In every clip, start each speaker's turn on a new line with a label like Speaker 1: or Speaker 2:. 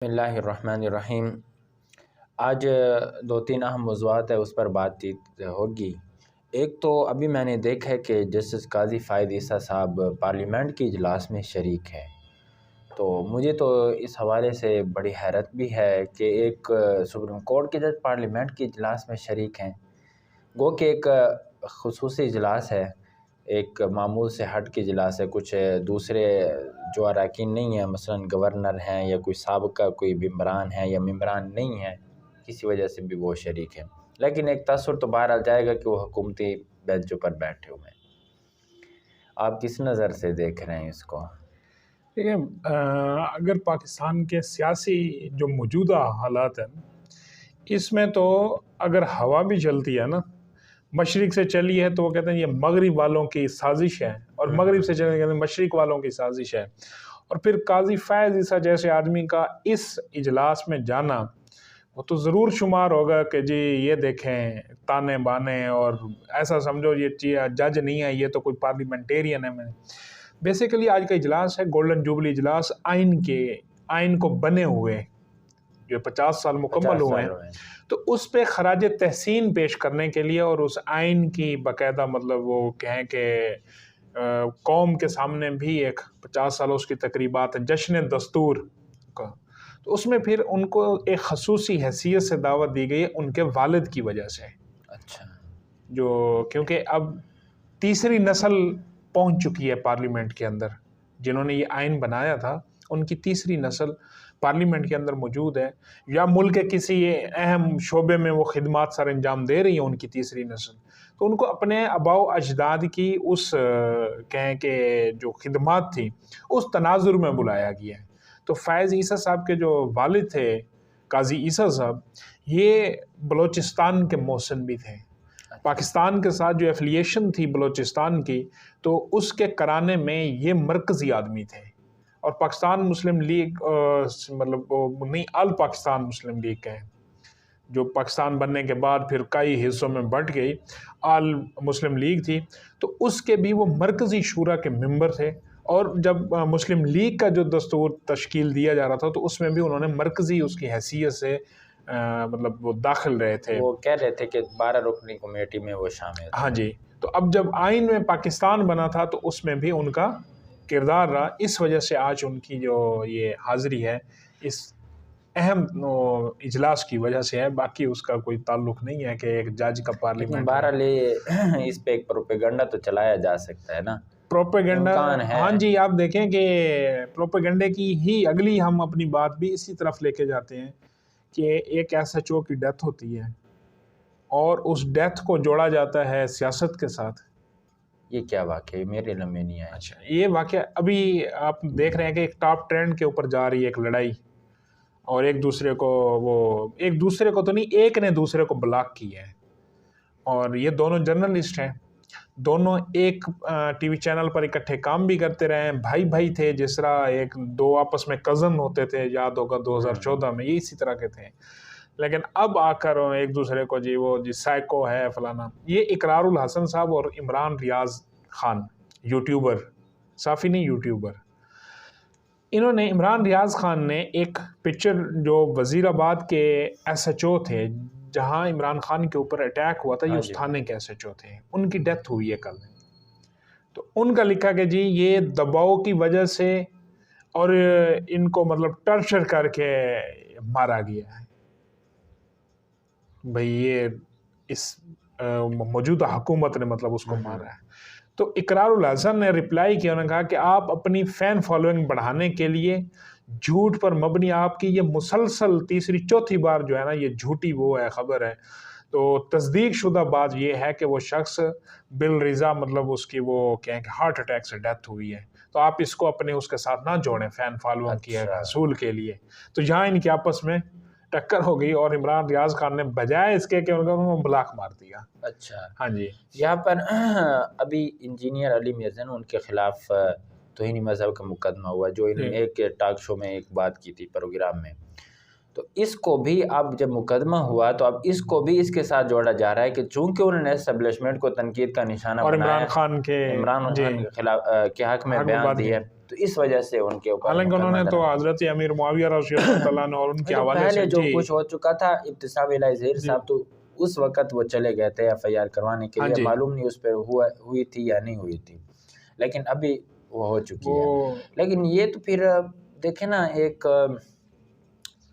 Speaker 1: بسم اللہ الرحمن الرحیم۔ آج دو تین اہم موضوعات ہیں، اس پر بات چیت ہوگی۔ ایک تو ابھی میں نے دیکھا ہے کہ جسٹس قاضی فائد عیسیٰ صاحب پارلیمنٹ کی اجلاس میں شریک ہیں، تو مجھے تو اس حوالے سے بڑی حیرت بھی ہے کہ ایک سپریم کورٹ کے جج پارلیمنٹ کی اجلاس میں شریک ہیں۔ گو کہ ایک خصوصی اجلاس ہے، ایک معمول سے ہٹ کے اجلاس ہے، کچھ دوسرے جو اراکین نہیں ہیں، مثلا گورنر ہیں یا کوئی سابقہ کوئی ممبران ہیں یا ممبران نہیں ہیں، کسی وجہ سے بھی وہ شریک ہیں، لیکن ایک تاثر تو باہر آ جائے گا کہ وہ حکومتی بینچوں پر بیٹھے ہوئے ہیں۔ آپ کس نظر سے دیکھ رہے ہیں اس کو؟
Speaker 2: دیکھیں، اگر پاکستان کے سیاسی جو موجودہ حالات ہیں اس میں تو اگر ہوا بھی چلتی ہے نا، مشرق سے چلی ہے تو وہ کہتے ہیں یہ مغرب والوں کی سازش ہے، اور مغرب سے چلی ہے مشرق والوں کی سازش ہے۔ اور پھر قاضی فائز عیسیٰ جیسے آدمی کا اس اجلاس میں جانا وہ تو ضرور شمار ہوگا کہ جی یہ دیکھیں تانے بانے، اور ایسا سمجھو یہ جج نہیں ہے، یہ تو کوئی پارلیمنٹیرین ہے۔ بیسیکلی آج کا اجلاس ہے گولڈن جوبلی اجلاس، آئین کو بنے ہوئے جو 50 سال مکمل ہوئے ہیں، تو اس پہ خراج تحسین پیش کرنے کے لیے، اور اس آئین کی باقاعدہ مطلب وہ کہیں کہ قوم کے سامنے بھی ایک 50 سال اس کی تقریبات ہیں، جشن دستور کا، تو اس میں پھر ان کو ایک خصوصی حیثیت سے دعوت دی گئی ہے ان کے والد کی وجہ سے۔
Speaker 1: اچھا،
Speaker 2: جو کیونکہ اب تیسری نسل پہنچ چکی ہے پارلیمنٹ کے اندر، جنہوں نے یہ آئین بنایا تھا ان کی تیسری نسل پارلیمنٹ کے اندر موجود ہے، یا ملک کے کسی اہم شعبے میں وہ خدمات سر انجام دے رہی ہیں ان کی تیسری نسل، تو ان کو اپنے آباء و اجداد کی اس کہیں کہ جو خدمات تھی اس تناظر میں بلایا گیا ہے۔ تو فائز عیسیٰ صاحب کے جو والد تھے قاضی عیسیٰ صاحب، یہ بلوچستان کے محسن بھی تھے۔ پاکستان کے ساتھ جو ایفیلیشن تھی بلوچستان کی، تو اس کے کرانے میں یہ مرکزی آدمی تھے، اور پاکستان مسلم لیگ مطلب نہیں، آل پاکستان مسلم لیگ کا ہے، جو پاکستان بننے کے بعد پھر کئی حصوں میں بٹ گئی، آل مسلم لیگ تھی، تو اس کے بھی وہ مرکزی شورا کے ممبر تھے۔ اور جب مسلم لیگ کا جو دستور تشکیل دیا جا رہا تھا تو اس میں بھی انہوں نے مرکزی اس کی حیثیت سے مطلب وہ داخل رہے تھے،
Speaker 1: وہ کہہ رہے تھے کہ 12 رکنی کمیٹی میں وہ شامل تھے۔
Speaker 2: ہاں جی، تو اب جب آئین میں پاکستان بنا تھا تو اس میں بھی ان کا کردار رہا، اس وجہ سے آج ان کی جو یہ حاضری ہے اس اہم اجلاس کی وجہ سے ہے، باقی اس کا کوئی تعلق نہیں ہے کہ ایک جج کا پارلیمنٹ۔
Speaker 1: بہرحال اس پہ ایک پروپیگنڈا تو چلایا جا سکتا ہے نا،
Speaker 2: پروپیگنڈا،
Speaker 1: امکان ہے۔
Speaker 2: ہاں جی، آپ دیکھیں کہ پروپیگنڈے کی ہی اگلی ہم اپنی بات بھی اسی طرف لے کے جاتے ہیں کہ ایک ایس ایچ او کی ڈیتھ ہوتی ہے اور اس ڈیتھ کو جوڑا جاتا ہے سیاست کے ساتھ۔
Speaker 1: یہ کیا واقعہ میرے علم میں نہیں آیا؟
Speaker 2: اچھا، یہ واقعہ ابھی آپ دیکھ رہے ہیں کہ ایک ٹاپ ٹرینڈ کے اوپر جا رہی ہے ایک لڑائی، اور ایک دوسرے کو تو نہیں، ایک نے دوسرے کو بلاک کیا ہے، اور یہ دونوں جرنلسٹ ہیں، دونوں ایک ٹی وی چینل پر اکٹھے کام بھی کرتے رہے ہیں، بھائی تھے، جس طرح ایک دو آپس میں کزن ہوتے تھے، یاد ہوگا 2014 میں یہ اسی طرح کے تھے، لیکن اب آ کر ایک دوسرے کو جی سائیکو ہے فلانا۔ یہ اقرار الحسن صاحب اور عمران ریاض خان، یوٹیوبر، صافی نہیں یوٹیوبر، انہوں نے، عمران ریاض خان نے ایک پکچر جو وزیر آباد کے ایس ایچ او تھے جہاں عمران خان کے اوپر اٹیک ہوا تھا، یہ اس تھانے کے ایس ایچ او تھے، ان کی ڈیتھ ہوئی ہے کل، تو ان کا لکھا کہ جی یہ دباؤ کی وجہ سے اور ان کو مطلب ٹرچر کر کے مارا گیا ہے۔ بھئی یہ اس موجودہ حکومت نے مطلب اس کو مارا ہے۔ تو اقرار الحسن نے ریپلائی کیا، انہوں نے کہا کہ آپ اپنی فین فالوئنگ بڑھانے کے لیے جھوٹ پر مبنی آپ کی یہ مسلسل تیسری چوتھی بار جو ہے نا یہ جھوٹی وہ ہے خبر ہے، تو تصدیق شدہ بات یہ ہے کہ وہ شخص بالرضا مطلب اس کی وہ کہیں کہ ہارٹ اٹیک سے ڈیتھ ہوئی ہے، تو آپ اس کو اپنے اس کے ساتھ نہ جوڑیں فین فالوئنگ کی حصول کے لیے۔ تو یہاں ان کی آپس میں ٹکر ہو گئی، اور عمران ریاض خان نے بجائے اس کے کہ ان کو بلاک مار دیا۔
Speaker 1: اچھا،
Speaker 2: ہاں جی،
Speaker 1: یہاں پر ابھی انجینئر علی میزن ان کے خلاف توہین مذہب کا مقدمہ ہوا، جو انہوں نے ایک ٹاک شو میں ایک بات کی تھی پروگرام میں، تو اس کو بھی اب جب مقدمہ ہوا تو اب اس کو بھی اس کے ساتھ جوڑا جا رہا ہے کہ چونکہ انہوں نے اسٹیبلشمنٹ کو تنقید کا نشانہ
Speaker 2: اور
Speaker 1: بنایا،
Speaker 2: عمران خان کے
Speaker 1: خلاف کے حق میں بیان دی ہے، تو اس وجہ سے ان کے اوپر
Speaker 2: حالانکہ انہوں نے تو حضرت امیر معاویہ رضی اللہ تعالیٰ عنہ اور ان کے حوالے سے
Speaker 1: پہلے جو کچھ ہو چکا تھا ابتسام الہی ظہیر صاحب تو اس وقت وہ چلے گئے تھے ایف آئی آر کروانے کے لیے، معلوم نہیں اس پہ ہوئی تھی یا نہیں ہوئی تھی، لیکن ابھی وہ ہو چکی ہے۔ لیکن یہ تو پھر دیکھیں نا،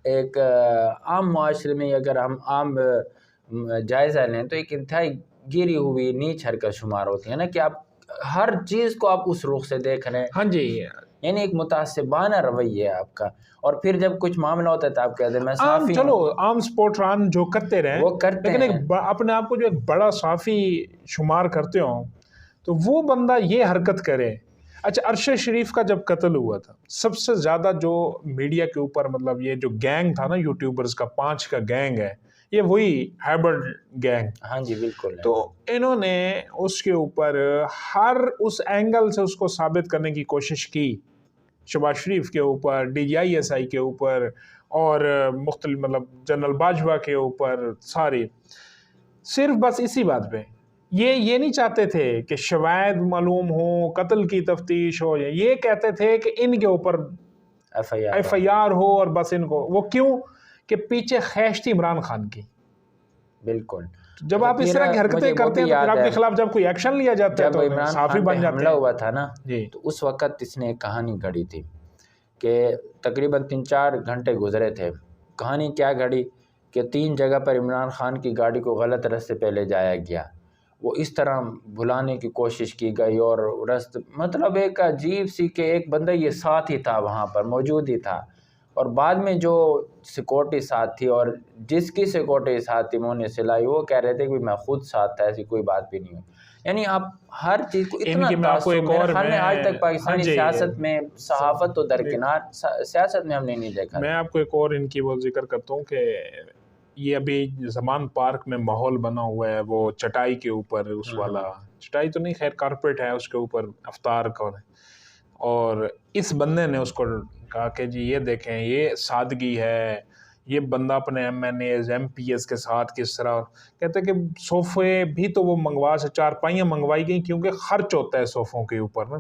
Speaker 1: ایک عام معاشرے میں اگر ہم عام جائزہ لیں تو ایک انتہائی گری ہوئی نیچ حرکت شمار ہوتی ہے نا، کہ آپ ہر چیز کو آپ اس رخ سے دیکھ رہے ہیں۔
Speaker 2: ہاں جی،
Speaker 1: یعنی ایک متعصبانہ رویہ ہے آپ کا، اور پھر جب کچھ معاملہ ہوتا ہے تو آپ کہتے ہیں میں صحافی ہوں۔
Speaker 2: چلو عام سپورٹران جو کرتے رہے
Speaker 1: وہ کرتے
Speaker 2: لیکن
Speaker 1: ہیں،
Speaker 2: ایک اپنے آپ کو جو ایک بڑا صحافی شمار کرتے ہوں تو وہ بندہ یہ حرکت کرے۔ اچھا، ارشد شریف کا جب قتل ہوا تھا، سب سے زیادہ جو میڈیا کے اوپر مطلب یہ جو گینگ تھا نا یوٹیوبرز کا 5 کا گینگ ہے، یہ وہی ہیبرڈ گینگ۔
Speaker 1: ہاں جی بالکل۔
Speaker 2: تو انہوں نے اس کے اوپر ہر اس اینگل سے اس کو ثابت کرنے کی کوشش کی، شہباز شریف کے اوپر، D G I S I کے اوپر، اور مختلف مطلب جنرل باجوہ کے اوپر، سارے صرف بس اسی بات پہ یہ نہیں چاہتے تھے کہ شواہد معلوم ہو، قتل کی تفتیش ہو، یہ کہتے تھے کہ ان کے اوپر ایف آئی آر ہو، اور بس ان کو وہ کیوں کہ پیچھے خیش تھی عمران خان کی۔
Speaker 1: بالکل،
Speaker 2: جب آپ اس طرح کی حرکتیں کرتے ہیں تو پھر آپ کے خلاف جب کوئی ایکشن لیا جاتا ہے تو صحافی بن جاتے ہیں۔
Speaker 1: حملہ ہوا تھا نا تو اس وقت اس نے ایک کہانی گھڑی تھی کہ تقریباً 3-4 گھنٹے گزرے تھے۔ کہانی کیا گھڑی کہ 3 جگہ پر عمران خان کی گاڑی کو غلط رستے پہ لے جایا گیا، وہ اس طرح بھلانے کی کوشش کی گئی، اور مطلب ایک عجیب سی کہ ایک بندہ یہ ساتھ ہی تھا، وہاں پر موجود ہی تھا، اور بعد میں جو سیکورٹی ساتھ تھی اور جس کی سیکورٹی ساتھ تھی انہوں نے سلائی، وہ کہہ رہے تھے کہ میں خود ساتھ تھا، ایسی کوئی بات بھی نہیں ہوئی۔ یعنی آپ ہر چیز کو اتنا آج تک پاکستانی سیاست میں، صحافت تو درکنار، سیاست میں ہم نے نہیں دیکھا۔
Speaker 2: میں آپ کو ایک اور ان کی وہ ذکر کرتا ہوں کہ یہ ابھی زمان پارک میں ماحول بنا ہوا ہے، وہ چٹائی کے اوپر، اس والا چٹائی تو نہیں، خیر کارپیٹ ہے اس کے اوپر افطار کا، اور اس بندے نے اس کو کہا کہ جی یہ دیکھیں یہ سادگی ہے، یہ بندہ اپنے M N As M P S کے ساتھ کس طرح، کہتے ہیں کہ صوفے بھی تو وہ منگوا سے 4 پائیاں منگوائی گئیں کیونکہ خرچ ہوتا ہے صوفوں کے اوپر نا،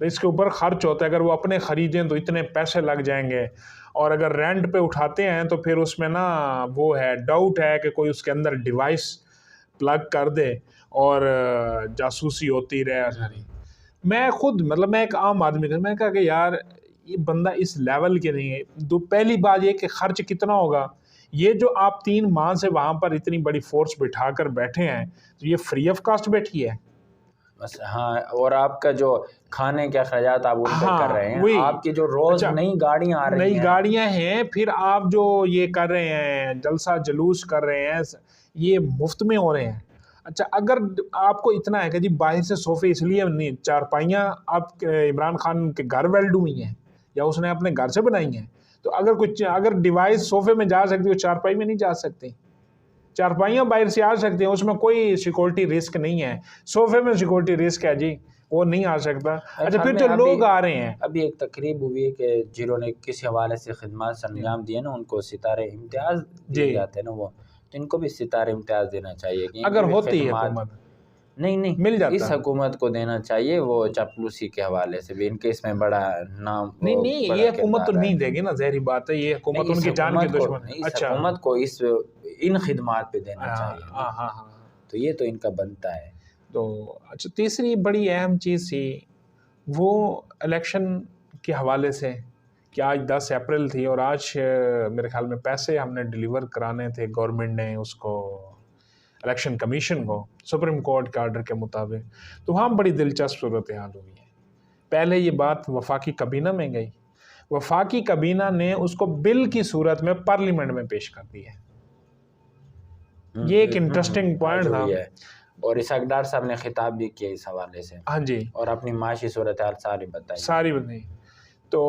Speaker 2: اس کے اوپر خرچ ہوتا ہے، اگر وہ اپنے خریدیں تو اتنے پیسے لگ جائیں گے، اور اگر رینٹ پہ اٹھاتے ہیں تو پھر اس میں نا وہ ہے ڈاؤٹ ہے کہ کوئی اس کے اندر ڈیوائس پلگ کر دے اور جاسوسی ہوتی رہے ساری۔ میں خود مطلب میں ایک عام آدمی تھا، میں کہا کہ یار یہ بندہ اس لیول کے نہیں ہے۔ پہلی بات یہ کہ خرچ کتنا ہوگا، یہ جو آپ 3 ماہ سے وہاں پر اتنی بڑی فورس بٹھا کر بیٹھے ہیں تو یہ فری آف کاسٹ بیٹھی ہے
Speaker 1: بس۔ ہاں، اور آپ کا جو کھانے کے اخراجات آپ ان پہ کر رہے ہیں، آپ کی جو روز نئی گاڑیاں آ رہی ہیں،
Speaker 2: نئی گاڑیاں ہیں، پھر آپ جو یہ کر رہے ہیں جلسہ جلوس کر رہے ہیں، یہ مفت میں ہو رہے ہیں۔ اچھا، اگر آپ کو اتنا ہے کہ جی باہر سے صوفے اس لیے نہیں، 4 پائیاں آپ عمران خان کے گھر ویلڈ ہوئی ہیں یا اس نے اپنے گھر سے بنائی ہیں، تو اگر ڈیوائس صوفے میں جا سکتی ہے 4 پائی میں نہیں جا سکتی، 4 پائیاں باہر سے آ سکتے ہیں، اس میں کوئی سیکورٹی رسک نہیں ہے، صوفے میں سیکورٹی رسک ہے جی، وہ نہیں آ سکتا۔ اچھا، پھر جو لوگ آ رہے ہیں،
Speaker 1: ابھی ایک تقریب ہوئی ہے کہ جنہوں نے کسی حوالے سے خدمات سے انجام دیے نا ان کو ستارے امتیاز دیے جاتے ہیں نا، وہ تو ان کو بھی ستارے امتیاز دینا چاہیے
Speaker 2: اگر ہوتی ہے حکومت،
Speaker 1: نہیں
Speaker 2: مل جاتا
Speaker 1: اس حکومت کو دینا چاہیے، وہ چاپلوسی کے حوالے سے بھی ان کے اس میں بڑا نام،
Speaker 2: نہیں یہ حکومت تو نہیں دے گی نا، ظاہری بات ہے، یہ حکومت ان کی جان کے دشمن ہے۔
Speaker 1: اس حکومت کو ان خدمات پہ دینا چاہیے، تو یہ تو ان کا بنتا ہے۔
Speaker 2: تو اچھا، تیسری بڑی اہم چیز تھی وہ الیکشن کے حوالے سے کہ آج 10 اپریل تھی، اور آج میرے خیال میں پیسے ہم نے ڈیلیور کرانے تھے، گورنمنٹ نے اس کو الیکشن کمیشن کو سپریم کورٹ کے آرڈر کے مطابق، تو وہاں بڑی دلچسپ صورتحال ہوئی ہے۔ پہلے یہ بات وفاقی کابینہ میں گئی، وفاقی کابینہ نے اس کو بل کی صورت میں پارلیمنٹ میں پیش کر دی ہے۔ یہ ایک انٹرسٹنگ پوائنٹ تھا،
Speaker 1: اور اسحاق ڈار صاحب نے خطاب بھی کیا اس حوالے سے،
Speaker 2: ہاں جی،
Speaker 1: اور اپنی معاشی صورتحال ساری
Speaker 2: بتائی۔ تو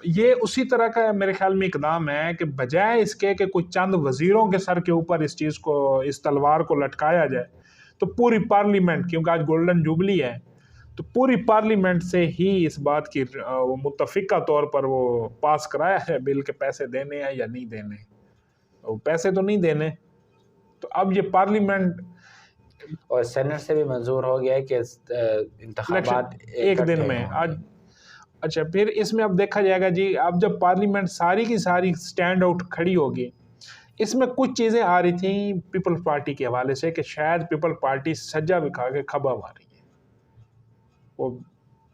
Speaker 2: یہ اسی طرح کا میرے خیال میں اقدام ہے کہ بجائے اس کے کہ کچھ چند وزیروں کے سر کے اوپر اس چیز کو، اس تلوار کو لٹکایا جائے، تو پوری پارلیمنٹ، کیونکہ آج گولڈن جوبلی ہے، تو پوری پارلیمنٹ سے ہی اس بات کی متفقہ طور پر وہ پاس کرایا ہے بل کے پیسے دینے ہیں یا نہیں دینے، پیسے تو نہیں دینے، تو اب یہ پارلیمنٹ
Speaker 1: اور سینٹ سے بھی منظور ہو گیا ہے کہ انتخابات
Speaker 2: ایک دن میں، اچھا پھر اس میں اب دیکھا جائے گا جی، اب جب پارلیمنٹ ساری کی ساری اسٹینڈ آؤٹ کھڑی ہوگی، اس میں کچھ چیزیں آ رہی تھیں پیپل پارٹی کے حوالے سے کہ شاید پیپل پارٹی سجا بکھا کے کھبا ماری ہے وہ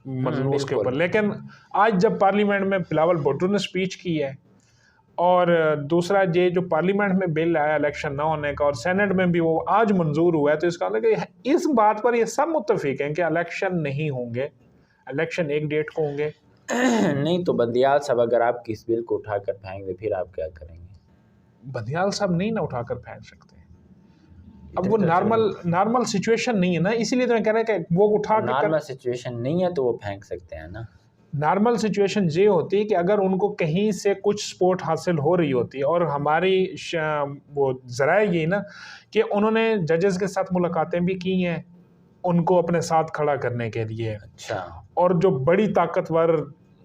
Speaker 2: مضمون اس کے اوپر. لیکن آج جب پارلیمنٹ میں بلاول بھٹو نے اسپیچ کی ہے، اور دوسرا یہ جو پارلیمنٹ میں بل آیا الیکشن نہ ہونے کا، اور سینٹ میں بھی وہ آج منظور ہوا ہے، تو اس کا مطلب کہ اس بات پر یہ سب متفق ہیں کہ الیکشن نہیں ہوں گے، الیکشن ایک ڈیٹ کو ہوں گے.
Speaker 1: نہیں تو بندیال صاحب اگر آپ کی اس بل کو اٹھا کر پھینک دیں پھر آپ کیا کریں گے؟
Speaker 2: بندیال صاحب نہیں نہ اٹھا کر پھینک سکتے. اب وہ نارمل سچویشن نہیں ہے نا، اسی لیے تو میں کہہ رہا کہ وہ اٹھا کے
Speaker 1: نارمل سچویشن نہیں ہے تو وہ پھینک سکتے ہیں نا.
Speaker 2: نارمل سچویشن یہ ہوتی کہ اگر ان کو کہیں سے کچھ سپورٹ حاصل ہو رہی ہوتی، اور ہماری وہ ذرائع یہ نا کہ انہوں نے ججز کے ساتھ ملاقاتیں بھی کی ہیں ان کو اپنے ساتھ کھڑا کرنے کے لیے.
Speaker 1: اچھا.
Speaker 2: اور جو بڑی طاقتور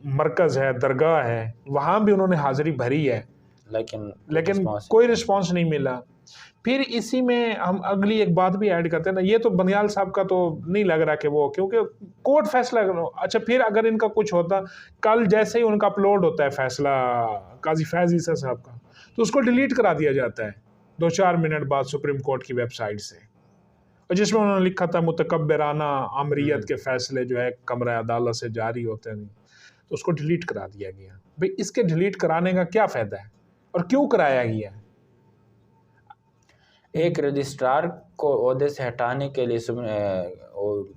Speaker 2: مرکز ہے، درگاہ ہے، وہاں بھی انہوں نے حاضری بھری ہے، لیکن کوئی رسپانس نہیں ملا. پھر اسی میں ہم اگلی ایک بات بھی ایڈ کرتے ہیں نا، یہ تو بندیال صاحب کا تو نہیں لگ رہا کہ وہ، کیونکہ کورٹ فیصلہ. اچھا پھر اگر ان کا کچھ ہوتا، کل جیسے ہی ان کا اپلوڈ ہوتا ہے فیصلہ قاضی فیض عیسیٰ صاحب کا، تو اس کو ڈیلیٹ کرا دیا جاتا ہے 2-4 منٹ بعد سپریم کورٹ کی ویب سائٹ سے، اور جس میں انہوں نے لکھا تھا متکبرانہ آمریت کے فیصلے جو ہے کمرہ عدالت سے جاری ہوتے ہیں، تو اس کو ڈیلیٹ کرا دیا گیا. بھئی اس کے ڈیلیٹ کرانے کا کیا فائدہ ہے اور کیوں کرایا گیا ہے؟
Speaker 1: ایک رجسٹرار کو عہدے سے ہٹانے کے لیے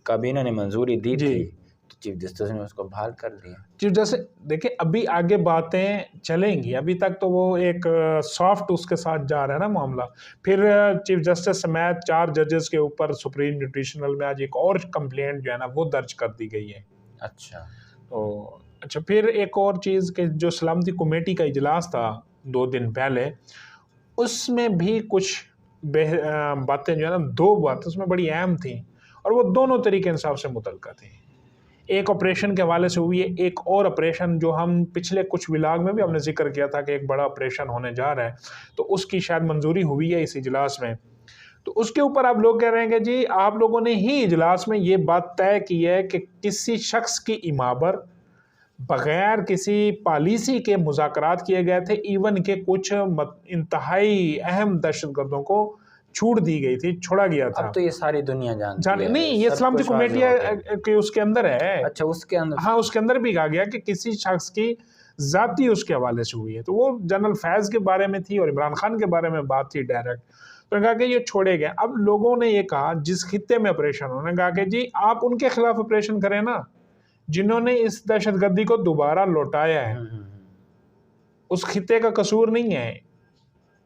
Speaker 1: کابینہ نے منظوری دی تھی، تو چیف جسٹس نے اس کو بحال کر دیا.
Speaker 2: چیف جسٹس دیکھیں ابھی آگے باتیں چلیں گی، ابھی تک تو وہ ایک سافٹ اس کے ساتھ جا رہا ہے نا معاملہ. پھر چیف جسٹس سمیت 4 ججز کے اوپر سپریم جوڈیشنل میں آج ایک اور کمپلینٹ جو ہے نا وہ درج کر دی گئی ہے.
Speaker 1: اچھا.
Speaker 2: تو اچھا پھر ایک اور چیز کہ جو سلامتی کمیٹی کا اجلاس تھا 2 دن پہلے، اس میں بھی کچھ باتیں جو ہے نا 2 باتیں اس میں بڑی اہم تھیں، اور وہ دونوں طریقے انصاف سے متعلقہ تھیں. ایک آپریشن کے حوالے سے ہوئی ہے، ایک اور آپریشن جو ہم پچھلے کچھ ولاگ میں بھی ہم نے ذکر کیا تھا کہ ایک بڑا آپریشن ہونے جا رہا ہے، تو اس کی شاید منظوری ہوئی ہے اس اجلاس میں. تو اس کے اوپر آپ لوگ کہہ رہے ہیں کہ جی آپ لوگوں نے ہی اجلاس میں یہ بات طے کی ہے کہ کسی شخص کی امابر بغیر کسی پالیسی کے مذاکرات کیے گئے تھے، ایون کہ کچھ انتہائی اہم دہشت گردوں کو چھوٹ دی گئی تھی، چھوڑا گیا تھا.
Speaker 1: اب تو یہ ساری دنیا جانتی ہے.
Speaker 2: نہیں، یہ سلامتی کمیٹی کہ اس کے اندر ہے.
Speaker 1: اچھا اس کے اندر،
Speaker 2: ہاں اس کے اندر بھی کہا گیا کہ کسی شخص کی ذاتی اس کے حوالے سے ہوئی ہے. تو وہ جنرل فیض کے بارے میں تھی اور عمران خان کے بارے میں بات تھی ڈائریکٹ. تو انہوں نے کہا کہ یہ چھوڑے گئے. اب لوگوں نے یہ کہا جس خطے میں آپریشن، انہوں نے کہا کہ جی آپ ان کے خلاف آپریشن کریں نا جنہوں نے اس دہشت گردی کو دوبارہ لوٹایا ہے. اس خطے کا قصور نہیں ہے،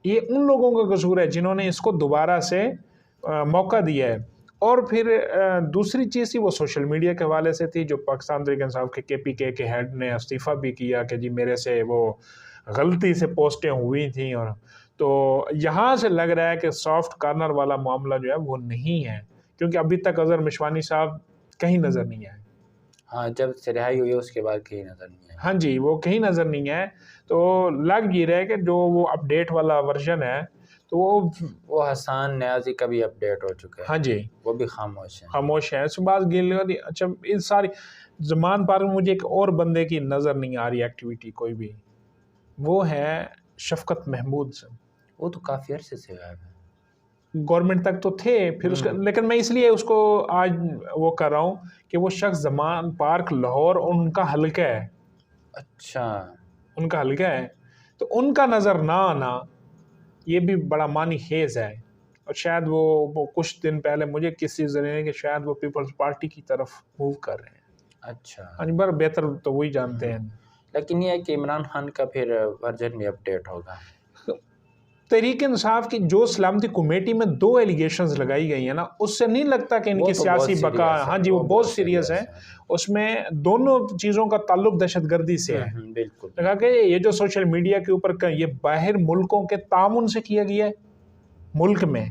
Speaker 2: یہ ان لوگوں کا قصور ہے جنہوں نے اس کو دوبارہ سے موقع دیا ہے. اور پھر دوسری چیز تھی وہ سوشل میڈیا کے حوالے سے تھی، جو پاکستان تحریک انصاف کے KPK کے ہیڈ نے استعفیٰ بھی کیا کہ جی میرے سے وہ غلطی سے پوسٹیں ہوئی تھیں. اور تو یہاں سے لگ رہا ہے کہ سافٹ کارنر والا معاملہ جو ہے وہ نہیں ہے، کیونکہ ابھی تک اظہر مشوانی صاحب کہیں نظر نہیں آئے.
Speaker 1: ہاں جب سے رہائی ہوئی اس کے بعد کہیں نظر نہیں آئے.
Speaker 2: ہاں جی وہ کہیں نظر نہیں آئے. تو لگ یہ رہے کہ جو وہ اپڈیٹ والا ورژن ہے تو
Speaker 1: وہ حسان نیازی کا بھی اپڈیٹ ہو چکا ہے.
Speaker 2: ہاں جی
Speaker 1: وہ بھی خاموش
Speaker 2: ہے. اس بعد اچھا ان ساری زمان پار میں مجھے ایک اور بندے کی نظر نہیں آ رہی ایکٹیویٹی کوئی بھی، وہ ہے شفقت محمود صاحب.
Speaker 1: وہ تو کافی عرصے سے غائب ہے.
Speaker 2: گورنمنٹ تک تو تھے پھر اس کا، لیکن میں اس لیے اس کو آج وہ کر رہا ہوں کہ وہ شخص زمان پارک لاہور ان کا حلقہ ہے.
Speaker 1: اچھا
Speaker 2: ان کا حلقہ ہے، تو ان کا نظر نہ آنا یہ بھی بڑا معنی خیز ہے. اور شاید وہ کچھ دن پہلے مجھے کسی ذریعے کہ شاید وہ پیپلز پارٹی کی طرف موو کر رہے ہیں.
Speaker 1: اچھا
Speaker 2: بار بہتر تو وہی جانتے ہیں.
Speaker 1: لیکن یہ ہے کہ عمران خان کا پھر ورژن بھی اپڈیٹ ہوگا.
Speaker 2: تحریک انصاف کی جو سلامتی کمیٹی میں 2 ایلیگیشنز لگائی گئی ہیں نا، اس سے نہیں لگتا کہ ان کی سیاسی بقا، ہاں جی وہ بہت سیریس ہے. اس میں دونوں چیزوں کا تعلق دہشت گردی سے ہے.
Speaker 1: بالکل.
Speaker 2: لگا کہ یہ جو سوشل میڈیا کے اوپر یہ باہر ملکوں کے تعاون سے کیا گیا ہے ملک میں،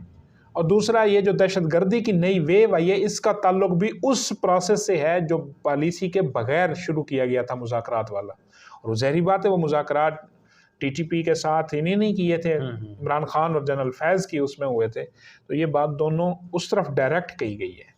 Speaker 2: اور دوسرا یہ جو دہشت گردی کی نئی ویو آئی ہے اس کا تعلق بھی اس پروسیس سے ہے جو پالیسی کے بغیر شروع کیا گیا تھا مذاکرات والا. اور ظاہری بات ہے وہ مذاکرات TTP کے ساتھ انہیں نہیں کیے تھے، عمران خان اور جنرل فیض کی اس میں ہوئے تھے. تو یہ بات دونوں اس طرف ڈائریکٹ کہی گئی ہے.